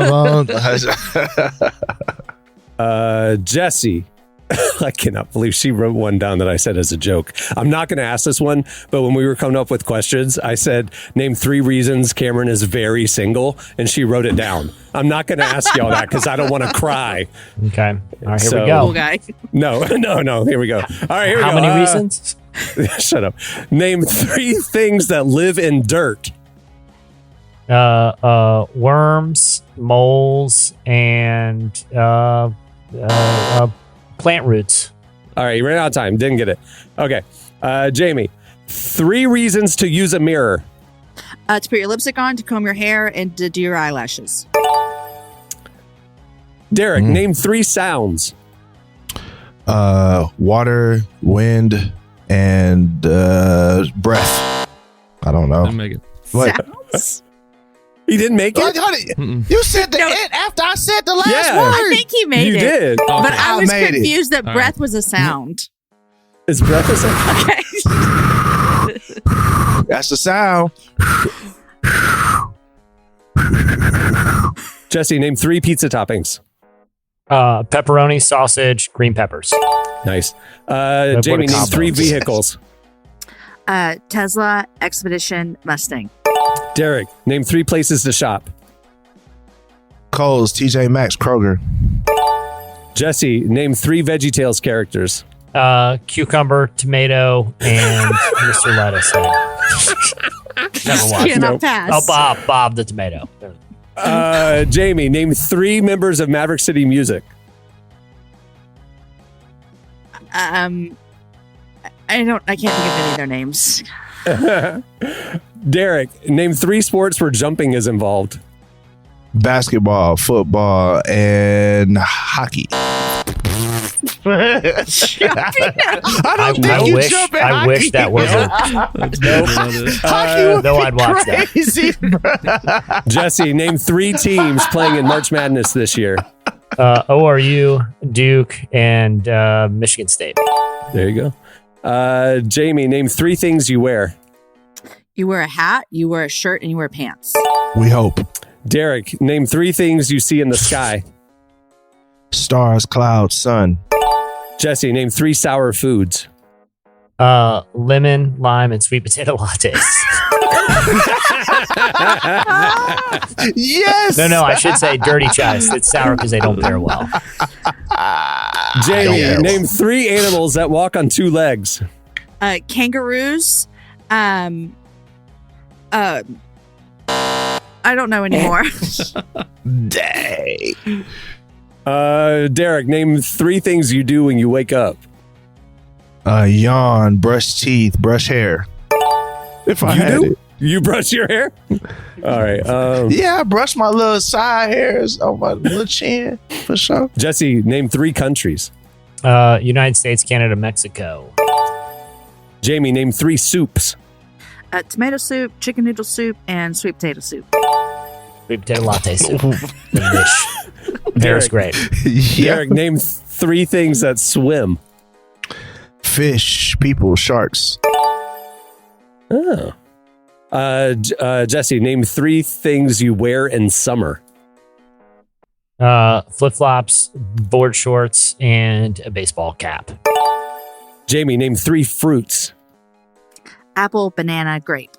[SPEAKER 2] Jesse. I cannot believe she wrote one down that I said as a joke. I'm not going to ask this one, but when we were coming up with questions, I said, name 3 reasons Cameron is very single, and she wrote it down. I'm not going to ask y'all that because I don't want to cry.
[SPEAKER 3] Okay. All right, here
[SPEAKER 2] So-
[SPEAKER 3] we go.
[SPEAKER 5] Cool guy.
[SPEAKER 2] No. Here we go. All right, here we go.
[SPEAKER 3] How many reasons?
[SPEAKER 2] Shut up. Name 3 things that live in dirt.
[SPEAKER 3] Worms, moles, and plant roots.
[SPEAKER 2] All right, you ran out of time. Didn't get it. Okay. Jamie, 3 reasons to use a mirror.
[SPEAKER 5] To put your lipstick on, to comb your hair, and to do your eyelashes.
[SPEAKER 2] Derek, name 3 sounds.
[SPEAKER 4] water, wind, and breath. I don't know.
[SPEAKER 10] Didn't make it.
[SPEAKER 4] What?
[SPEAKER 5] Sounds?
[SPEAKER 2] He didn't make it?
[SPEAKER 4] Honey,
[SPEAKER 10] Mm-mm.
[SPEAKER 4] you said the
[SPEAKER 5] No.
[SPEAKER 4] end after I said the last
[SPEAKER 2] Yeah.
[SPEAKER 4] word.
[SPEAKER 5] I think he made
[SPEAKER 2] You
[SPEAKER 5] it.
[SPEAKER 2] did.
[SPEAKER 5] But
[SPEAKER 10] Okay.
[SPEAKER 5] I
[SPEAKER 4] I
[SPEAKER 5] was
[SPEAKER 4] made it.
[SPEAKER 5] confused that
[SPEAKER 10] All
[SPEAKER 5] breath
[SPEAKER 10] right.
[SPEAKER 5] was a sound.
[SPEAKER 2] Is breath a sound?
[SPEAKER 5] Okay.
[SPEAKER 4] That's the sound.
[SPEAKER 2] Jesse, name 3 pizza toppings.
[SPEAKER 3] Pepperoni, sausage, green peppers.
[SPEAKER 2] Nice.
[SPEAKER 3] What a
[SPEAKER 2] Jamie, name
[SPEAKER 3] combo.
[SPEAKER 2] 3 vehicles.
[SPEAKER 5] Tesla, Expedition, Mustang.
[SPEAKER 2] Derek, name 3 places to shop.
[SPEAKER 4] Coles, TJ Maxx, Kroger.
[SPEAKER 2] Jesse, name 3 VeggieTales characters.
[SPEAKER 3] Cucumber, tomato, and Mr. Lettuce. Never watched.
[SPEAKER 5] Cannot
[SPEAKER 2] Nope.
[SPEAKER 5] pass.
[SPEAKER 3] Oh, Bob the tomato.
[SPEAKER 2] Jamie, name 3 members of Maverick City Music.
[SPEAKER 5] I can't think of any of their names.
[SPEAKER 2] Derek, name 3 sports where jumping is involved.
[SPEAKER 4] Basketball, football, and hockey. I don't think you jump at
[SPEAKER 3] I
[SPEAKER 4] hockey.
[SPEAKER 3] wish that was a
[SPEAKER 10] That's good to know this.
[SPEAKER 4] Hockey would
[SPEAKER 3] though
[SPEAKER 4] be
[SPEAKER 3] I'd watch that.
[SPEAKER 4] crazy, bro.
[SPEAKER 2] Jesse, name 3 teams playing in March Madness this year.
[SPEAKER 3] ORU, Duke, and Michigan State.
[SPEAKER 2] There you go. Jamie, name 3 things you wear.
[SPEAKER 5] You wear a hat, you wear a shirt, and you wear pants.
[SPEAKER 4] We hope.
[SPEAKER 2] Derek, name 3 things you see in the sky.
[SPEAKER 4] Stars, clouds, sun.
[SPEAKER 2] Jesse, name 3 sour foods.
[SPEAKER 3] Lemon, lime, and sweet potato lattes.
[SPEAKER 4] Yes.
[SPEAKER 3] No, I should say dirty chest. It's sour because they don't pair well.
[SPEAKER 2] Jamie,
[SPEAKER 4] Yeah.
[SPEAKER 2] name 3 animals that walk on 2 legs.
[SPEAKER 5] Kangaroos. I don't know anymore.
[SPEAKER 4] Dang.
[SPEAKER 2] Derek, name 3 things you do when you wake up.
[SPEAKER 4] Yawn, brush teeth, brush hair. If I
[SPEAKER 2] You
[SPEAKER 4] had
[SPEAKER 2] do?
[SPEAKER 4] it.
[SPEAKER 2] You brush your hair? All right.
[SPEAKER 4] Yeah, I brush my little side hairs on my little chin for sure.
[SPEAKER 2] Jesse, name 3 countries.
[SPEAKER 3] United States, Canada, Mexico.
[SPEAKER 2] Jamie, name 3 soups.
[SPEAKER 5] Tomato soup, chicken noodle soup, and sweet potato soup.
[SPEAKER 3] Sweet potato latte soup. The dish. There's great.
[SPEAKER 4] Yeah.
[SPEAKER 2] Derek, name 3 things that swim.
[SPEAKER 4] Fish, people, sharks.
[SPEAKER 2] Oh. Jesse, name 3 things you wear in summer.
[SPEAKER 3] Flip flops, board shorts, and a baseball cap.
[SPEAKER 2] Jamie, name 3 fruits.
[SPEAKER 5] Apple, banana, grape.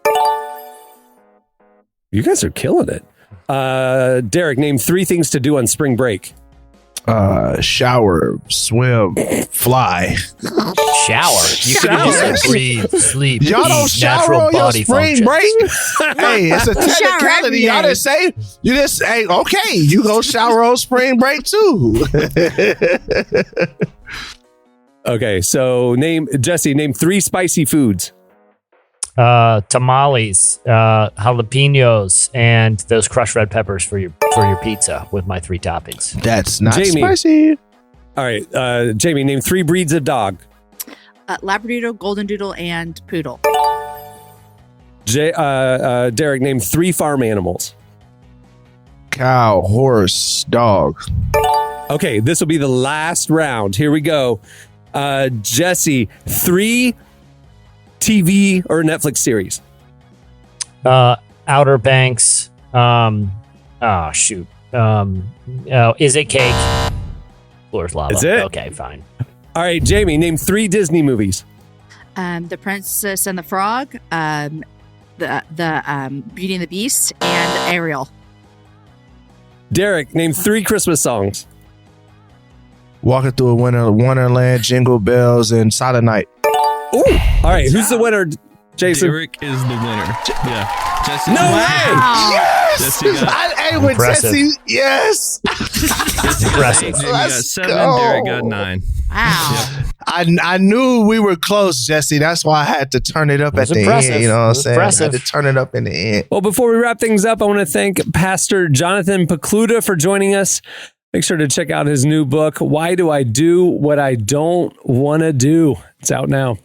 [SPEAKER 2] You guys are killing it. Derek, name 3 things to do on spring break.
[SPEAKER 4] Shower, swim, fly.
[SPEAKER 3] Shower. You could have just said breathe, sleep,
[SPEAKER 4] Y'all don't
[SPEAKER 3] eat,
[SPEAKER 4] shower
[SPEAKER 3] natural
[SPEAKER 4] on your
[SPEAKER 3] body
[SPEAKER 4] spring
[SPEAKER 3] function.
[SPEAKER 4] break. Hey, it's a
[SPEAKER 5] Shower
[SPEAKER 4] technicality.
[SPEAKER 5] every
[SPEAKER 4] Y'all
[SPEAKER 5] day.
[SPEAKER 4] didn't say. You just say, okay, you go shower on spring break too.
[SPEAKER 2] Okay, so Jesse, name 3 spicy foods.
[SPEAKER 3] Tamales, jalapenos, and those crushed red peppers for your pizza with my 3 toppings.
[SPEAKER 4] That's not
[SPEAKER 2] Jamie.
[SPEAKER 4] spicy.
[SPEAKER 2] All right, Jamie, name 3 breeds of dog.
[SPEAKER 5] Labradoodle, golden doodle, and poodle.
[SPEAKER 2] Derek, name 3 farm animals.
[SPEAKER 4] Cow, horse, dog.
[SPEAKER 2] Okay, this will be the last round. Here we go. Jesse, 3 TV or Netflix series.
[SPEAKER 3] Outer Banks. Is it cake? Floor's lava.
[SPEAKER 2] Is it?
[SPEAKER 3] Okay, fine.
[SPEAKER 2] All right, Jamie, name 3 Disney movies.
[SPEAKER 5] The Princess and the Frog, the Beauty and the Beast, and Ariel.
[SPEAKER 2] Derek, name 3 Christmas songs.
[SPEAKER 4] Walking through a Wonderland, Jingle Bells, and Silent Night.
[SPEAKER 2] Ooh. All right, who's the winner, Jason?
[SPEAKER 10] Derek is the winner. Yeah. Jesse.
[SPEAKER 2] No way!
[SPEAKER 4] Yes!
[SPEAKER 10] Jesse got,
[SPEAKER 4] Hey, with
[SPEAKER 3] Impressive.
[SPEAKER 4] Jesse, yes.
[SPEAKER 10] Jesse
[SPEAKER 3] Impressive.
[SPEAKER 10] Jamie got
[SPEAKER 4] Let's
[SPEAKER 10] 7.
[SPEAKER 4] go.
[SPEAKER 10] Derek got 9.
[SPEAKER 5] Wow.
[SPEAKER 4] I knew we were close, Jesse. That's why I had to turn it up
[SPEAKER 3] It was
[SPEAKER 4] at the
[SPEAKER 3] impressive.
[SPEAKER 4] end. You know what
[SPEAKER 3] It
[SPEAKER 4] I'm
[SPEAKER 3] was
[SPEAKER 4] saying?
[SPEAKER 3] impressive.
[SPEAKER 4] I had to turn it up in the end.
[SPEAKER 2] Well, before we wrap things up, I want to thank Pastor Jonathan Pokluda for joining us. Make sure to check out his new book, Why Do I Do What I Don't Want to Do? It's out now.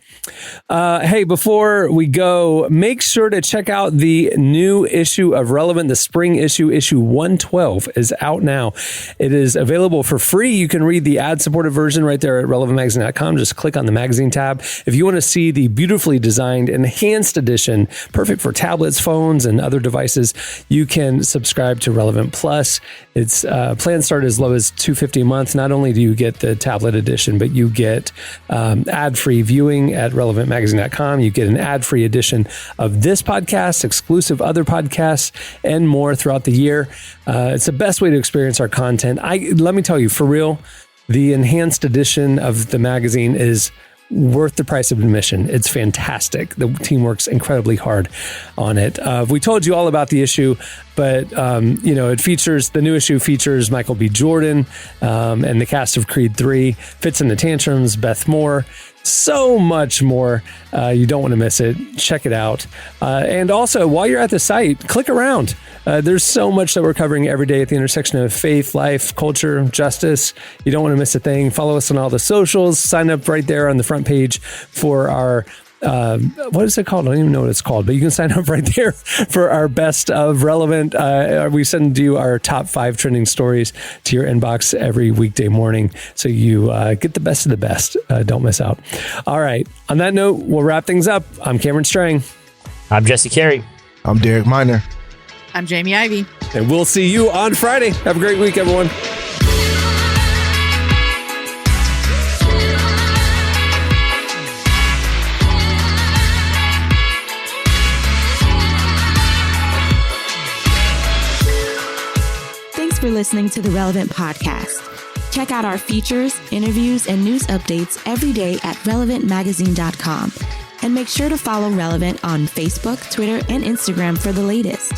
[SPEAKER 2] Hey, before we go, make sure to check out the new issue of Relevant. The spring issue 112 is out now. It is available for free. You can read the ad-supported version right there at relevantmagazine.com. Just click on the magazine tab. If you want to see the beautifully designed enhanced edition, perfect for tablets, phones, and other devices, you can subscribe to Relevant Plus. Its plans start as low as $250 a month. Not only do you get the tablet edition, but you get ad-free viewing at relevantmagazine.com. You get an ad-free edition of this podcast, exclusive other podcasts, and more throughout the year. It's the best way to experience our content. Let me tell you, for real, the enhanced edition of the magazine is worth the price of admission. It's fantastic. The team works incredibly hard on it. We told you all about the issue, but the new issue features Michael B. Jordan and the cast of Creed 3, Fits in the Tantrums, Beth Moore, so much more. You don't want to miss it. Check it out. And also, while you're at the site, click around. There's so much that we're covering every day at the intersection of faith, life, culture, justice. You don't want to miss a thing. Follow us on all the socials. Sign up right there on the front page for our what is it called? I don't even know what it's called, but you can sign up right there for our best of Relevant. We send you our top 5 trending stories to your inbox every weekday morning, so you get the best of the best. Don't miss out. All right. On that note, we'll wrap things up. I'm Cameron Strang.
[SPEAKER 3] I'm Jesse Carey.
[SPEAKER 4] I'm Derek Miner.
[SPEAKER 5] I'm Jamie Ivey.
[SPEAKER 2] And we'll see you on Friday. Have a great week, everyone.
[SPEAKER 11] Thanks for listening to the Relevant Podcast. Check out our features, interviews, and news updates every day at relevantmagazine.com. And make sure to follow Relevant on Facebook, Twitter, and Instagram for the latest.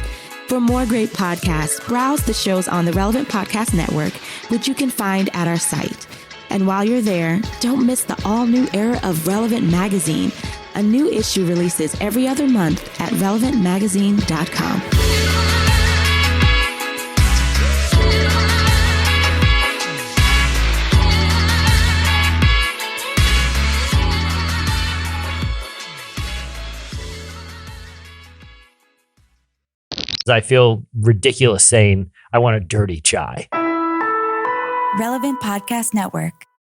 [SPEAKER 11] For more great podcasts, browse the shows on the Relevant Podcast Network, which you can find at our site. And while you're there, don't miss the all-new era of Relevant Magazine. A new issue releases every other month at relevantmagazine.com.
[SPEAKER 3] I feel ridiculous saying I want a dirty chai.
[SPEAKER 11] Relevant Podcast Network.